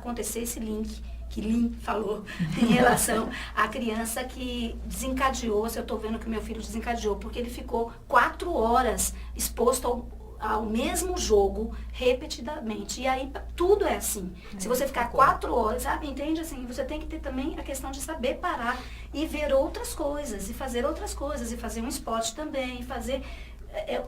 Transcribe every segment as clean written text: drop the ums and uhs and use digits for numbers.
acontecer esse link que Lin falou em relação à criança que desencadeou, se eu estou vendo que meu filho desencadeou, porque ele ficou 4 horas exposto ao mesmo jogo repetidamente. E aí tudo é assim. Se você ficar 4 horas, sabe, entende assim, você tem que ter também a questão de saber parar e ver outras coisas, e fazer outras coisas, e fazer um esporte também, e fazer...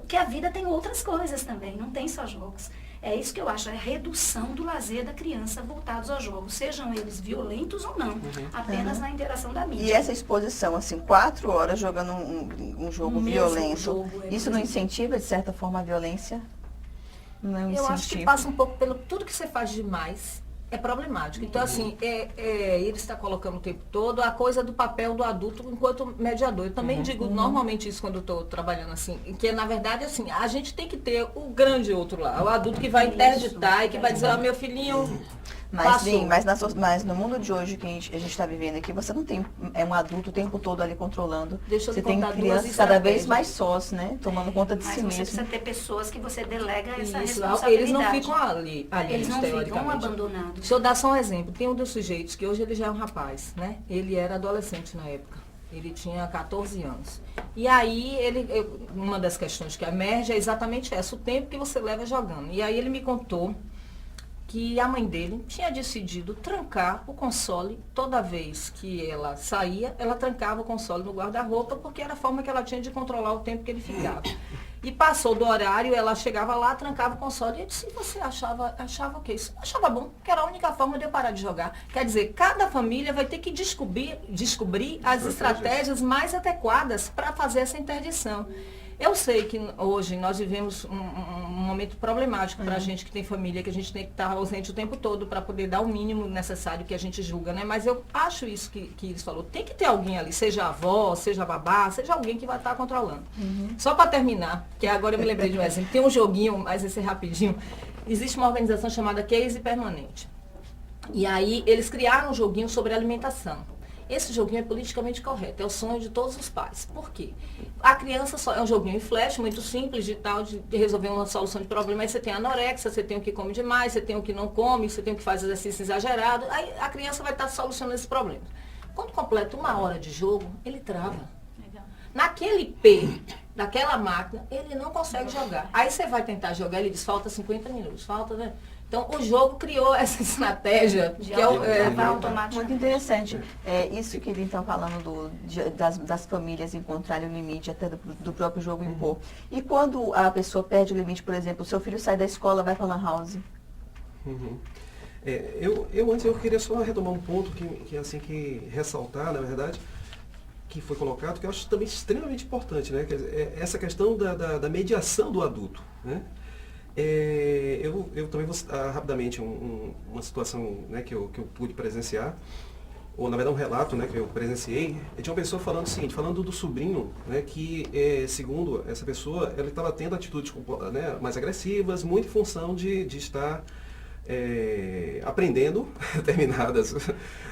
que a vida tem outras coisas também, não tem só jogos. É isso que eu acho, é a redução do lazer da criança voltados aos jogos, sejam eles violentos ou não, apenas na interação da mídia. E essa exposição, assim, 4 horas jogando um jogo violento, isso não incentiva, de certa forma, a violência? Não eu acho que passa um pouco pelo tudo que você faz demais. É problemático. Então, assim, ele está colocando o tempo todo a coisa do papel do adulto enquanto mediador. Eu também digo normalmente isso quando eu estou trabalhando assim, que na verdade, assim, a gente tem que ter o grande outro lá, o adulto que vai interditar e que vai dizer, meu filhinho... Mas no mundo de hoje que a gente está vivendo aqui, você não tem um adulto o tempo todo ali controlando. Você tem crianças cada vez mais sós, né? Tomando conta de si mesmo. Mas você precisa ter pessoas que você delega essa responsabilidade. Eles não ficam ali eles não ficam abandonados. Deixa eu dar só um exemplo. Tem um dos sujeitos que hoje ele já é um rapaz, né? Ele era adolescente na época. Ele tinha 14 anos. E aí, uma das questões que emerge é exatamente essa, o tempo que você leva jogando. E aí ele me contou que a mãe dele tinha decidido trancar o console toda vez que ela saía, ela trancava o console no guarda-roupa, porque era a forma que ela tinha de controlar o tempo que ele ficava. E passou do horário, ela chegava lá, trancava o console, e eu disse, você achava o quê? Isso achava bom, que era a única forma de eu parar de jogar. Quer dizer, cada família vai ter que descobrir as estratégias mais adequadas para fazer essa interdição. Eu sei que hoje nós vivemos um momento problemático para a gente que tem família, que a gente tem que estar ausente o tempo todo para poder dar o mínimo necessário que a gente julga, né? Mas eu acho isso que eles falou. Tem que ter alguém ali, seja a avó, seja a babá, seja alguém que vai estar controlando. Só para terminar, que agora eu me lembrei de um exemplo. Tem um joguinho, mas esse é rapidinho. Existe uma organização chamada Case Permanente. E aí eles criaram um joguinho sobre alimentação. Esse joguinho é politicamente correto, é o sonho de todos os pais. Por quê? A criança só é um joguinho em flash, muito simples, de resolver uma solução de problema. Aí você tem anorexia, você tem o que come demais, você tem o que não come, você tem o que faz exercício exagerado. Aí a criança vai estar solucionando esse problema. Quando completa 1 hora de jogo, ele trava. Legal. Naquele P, daquela máquina, ele não consegue jogar. Aí você vai tentar jogar, ele diz, falta 50 minutos, falta, né? Então, o jogo criou essa estratégia que é automático. Muito interessante. Isso que ele está falando das famílias encontrarem o limite até do próprio jogo impor. E quando a pessoa perde o limite, por exemplo, o seu filho sai da escola, vai para a lan house? Antes eu queria só retomar um ponto que ressaltar, na verdade, que foi colocado, que eu acho também extremamente importante, né? Quer dizer, essa questão da mediação do adulto, né? Eu também vou citar rapidamente uma situação, né, que eu pude presenciar, ou na verdade um relato, né, que eu presenciei, de uma pessoa falando o seguinte, falando do sobrinho, né, que segundo essa pessoa, ela estava tendo atitudes, né, mais agressivas, muito em função de estar aprendendo determinadas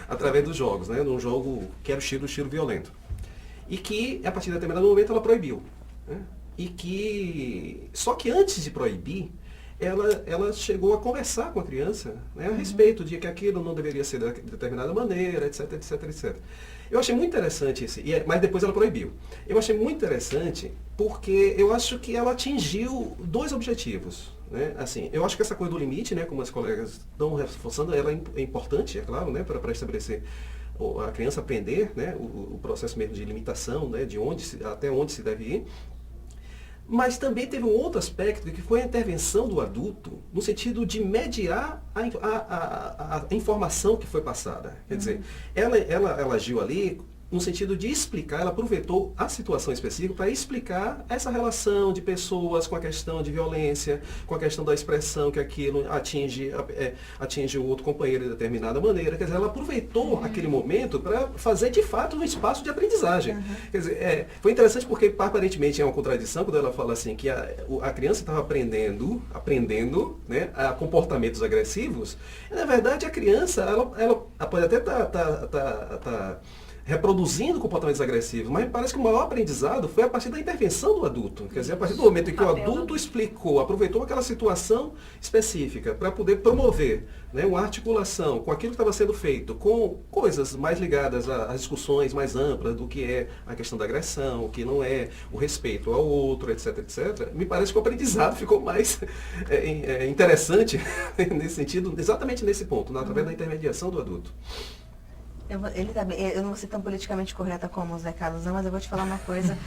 através dos jogos, né, num jogo que era o estilo violento. E que, a partir de determinado momento, ela proibiu, né? Só que antes de proibir, ela chegou a conversar com a criança, né, a respeito de que aquilo não deveria ser de determinada maneira, etc, etc, etc. Eu achei muito interessante isso, mas depois ela proibiu. Eu achei muito interessante porque eu acho que ela atingiu 2 objetivos. Né? Assim, eu acho que essa coisa do limite, né, como as colegas estão reforçando, ela é importante, é claro, né, para estabelecer a criança aprender, né, o processo mesmo de limitação, né, até onde se deve ir. Mas também teve um outro aspecto, que foi a intervenção do adulto, no sentido de mediar a informação que foi passada. Quer dizer, ela agiu ali no sentido de explicar, ela aproveitou a situação específica para explicar essa relação de pessoas com a questão de violência, com a questão da expressão que aquilo atinge o outro companheiro de determinada maneira. Quer dizer, ela aproveitou aquele momento para fazer de fato um espaço de aprendizagem. Quer dizer, foi interessante porque aparentemente é uma contradição quando ela fala assim que a criança estava aprendendo, né, a comportamentos agressivos, e na verdade a criança, ela pode até estar reproduzindo comportamentos agressivos, mas parece que o maior aprendizado foi a partir da intervenção do adulto. Quer dizer, a partir do momento em que o adulto explicou, aproveitou aquela situação específica para poder promover, né, uma articulação com aquilo que estava sendo feito, com coisas mais ligadas às discussões mais amplas do que é a questão da agressão, o que não é, o respeito ao outro, etc, etc. Me parece que o aprendizado ficou mais interessante nesse sentido, exatamente nesse ponto, através da intermediação do adulto. Eu não vou ser tão politicamente correta como o Zé Carlos, não, mas eu vou te falar uma coisa.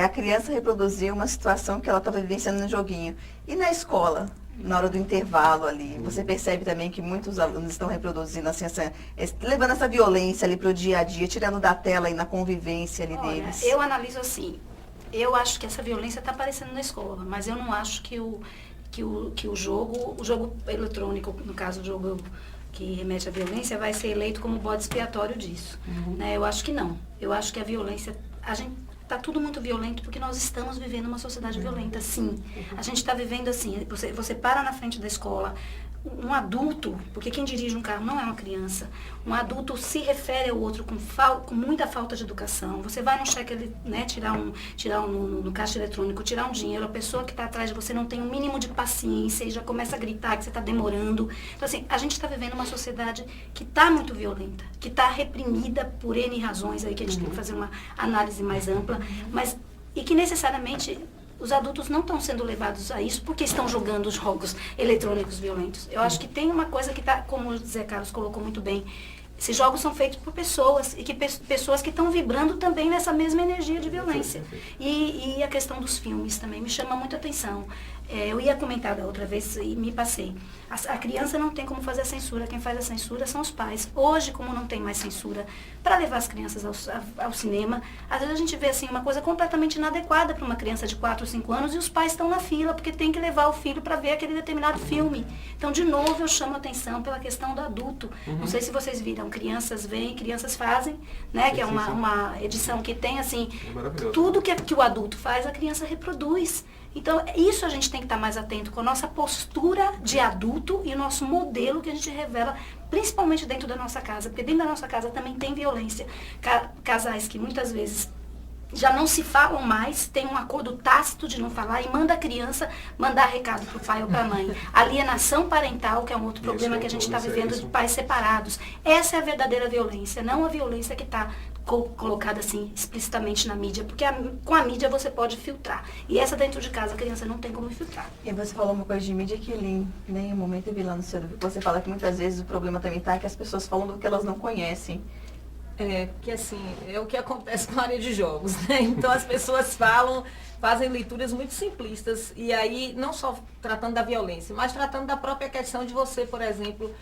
A criança reproduziu uma situação que ela estava vivenciando no joguinho. E na escola, na hora do intervalo ali, você percebe também que muitos alunos estão reproduzindo, assim, levando essa violência ali para o dia a dia, tirando da tela e na convivência ali deles. Eu analiso assim, eu acho que essa violência está aparecendo na escola, mas eu não acho que o jogo eletrônico, no caso o jogo que remete à violência, vai ser eleito como bode expiatório disso. Né? Eu acho que não. Eu acho que a violência, está tudo muito violento porque nós estamos vivendo uma sociedade violenta, sim. A gente está vivendo assim, você para na frente da escola, um adulto, porque quem dirige um carro não é uma criança, um adulto se refere ao outro com muita falta de educação. Você vai no cheque, né, no caixa eletrônico, tirar um dinheiro, a pessoa que está atrás de você não tem um mínimo de paciência e já começa a gritar que você está demorando. Então, assim, a gente está vivendo uma sociedade que está muito violenta, que está reprimida por N razões aí, que a gente tem que fazer uma análise mais ampla, e que necessariamente os adultos não estão sendo levados a isso porque estão jogando jogos eletrônicos violentos. Eu acho que tem uma coisa que está, como o Zé Carlos colocou muito bem, esses jogos são feitos por pessoas, e que pessoas que estão vibrando também nessa mesma energia de violência. E a questão dos filmes também me chama muita atenção. Eu ia comentar da outra vez e me passei. A criança não tem como fazer a censura, quem faz a censura são os pais. Hoje, como não tem mais censura para levar as crianças ao cinema, às vezes a gente vê assim, uma coisa completamente inadequada para uma criança de 4 ou 5 anos e os pais estão na fila porque tem que levar o filho para ver aquele determinado filme. Então, de novo, eu chamo a atenção pela questão do adulto. Não sei se vocês viram, crianças veem, crianças fazem, né? Que é uma edição que tem assim, tudo que o adulto faz, a criança reproduz. Então, isso a gente tem que estar mais atento com a nossa postura de adulto e o nosso modelo que a gente revela, principalmente dentro da nossa casa, porque dentro da nossa casa também tem violência. Casais que muitas vezes já não se falam mais, tem um acordo tácito de não falar e manda a criança mandar recado para o pai ou para a mãe. Alienação parental, que é um outro problema que a gente está vivendo de pais separados. Essa é a verdadeira violência, não a violência que está colocada assim explicitamente na mídia, porque com a mídia você pode filtrar. E essa dentro de casa a criança não tem como filtrar. E você falou uma coisa de mídia que em nenhum momento eu vi lá no seu livro. Você fala que muitas vezes o problema também está que as pessoas falam do que elas não conhecem. Que assim, é o que acontece com a área de jogos, né? Então as pessoas fazem leituras muito simplistas, e aí não só tratando da violência, mas tratando da própria questão de você, por exemplo,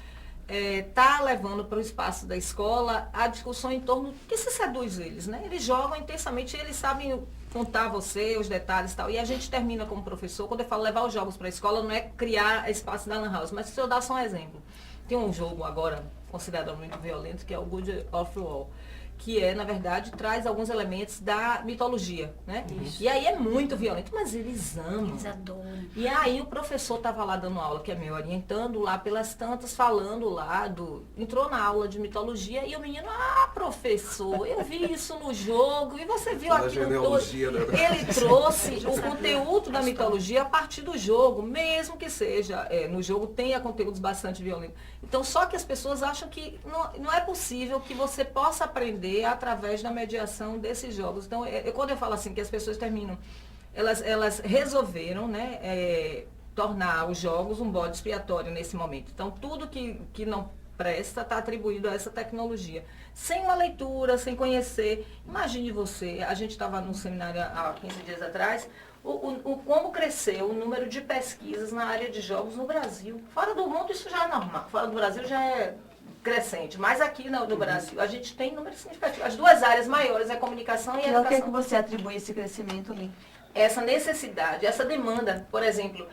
tá levando para o espaço da escola a discussão em torno do que se seduz eles, né? Eles jogam intensamente, eles sabem contar você, os detalhes e tal. E a gente termina como professor, quando eu falo levar os jogos para a escola, não é criar espaço da Lan House, mas se eu dar só um exemplo. Tem um jogo agora considerado muito violento, que é o Good of War, que na verdade, traz alguns elementos da mitologia, né? Isso. E aí é muito violento, mas eles amam. Eles adoram. E aí o professor estava lá dando aula, que é me orientando lá pelas tantas, falando lá entrou na aula de mitologia e o menino, professor, eu vi isso no jogo, e você viu aquilo todo. Né? Ele trouxe o conteúdo da mitologia a partir do jogo, mesmo que seja, no jogo tenha conteúdos bastante violentos. Então, só que as pessoas acham que não é possível que você possa aprender através da mediação desses jogos. Então, quando eu falo assim, que as pessoas terminam, elas resolveram, né, tornar os jogos um bode expiatório nesse momento. Então, tudo que não presta está atribuído a essa tecnologia. Sem uma leitura, sem conhecer. Imagine você, a gente estava num seminário há 15 dias atrás, como cresceu o número de pesquisas na área de jogos no Brasil. Fora do mundo isso já é normal, fora do Brasil já é crescente, mas aqui no Brasil a gente tem números significativos. As duas áreas maiores é a comunicação e a educação. E ao que você atribui esse crescimento ali? Essa necessidade, essa demanda, por exemplo,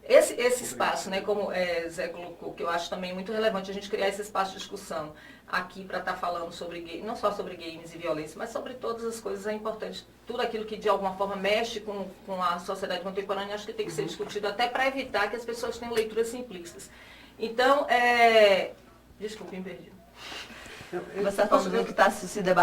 esse espaço, né, como Zé colocou, que eu acho também muito relevante a gente criar esse espaço de discussão aqui para estar falando sobre não só sobre games e violência, mas sobre todas as coisas é importante. Tudo aquilo que de alguma forma mexe com a sociedade contemporânea, acho que tem que ser discutido até para evitar que as pessoas tenham leituras simplistas. Então, desculpe, me perdi. Você está falando que está se debatendo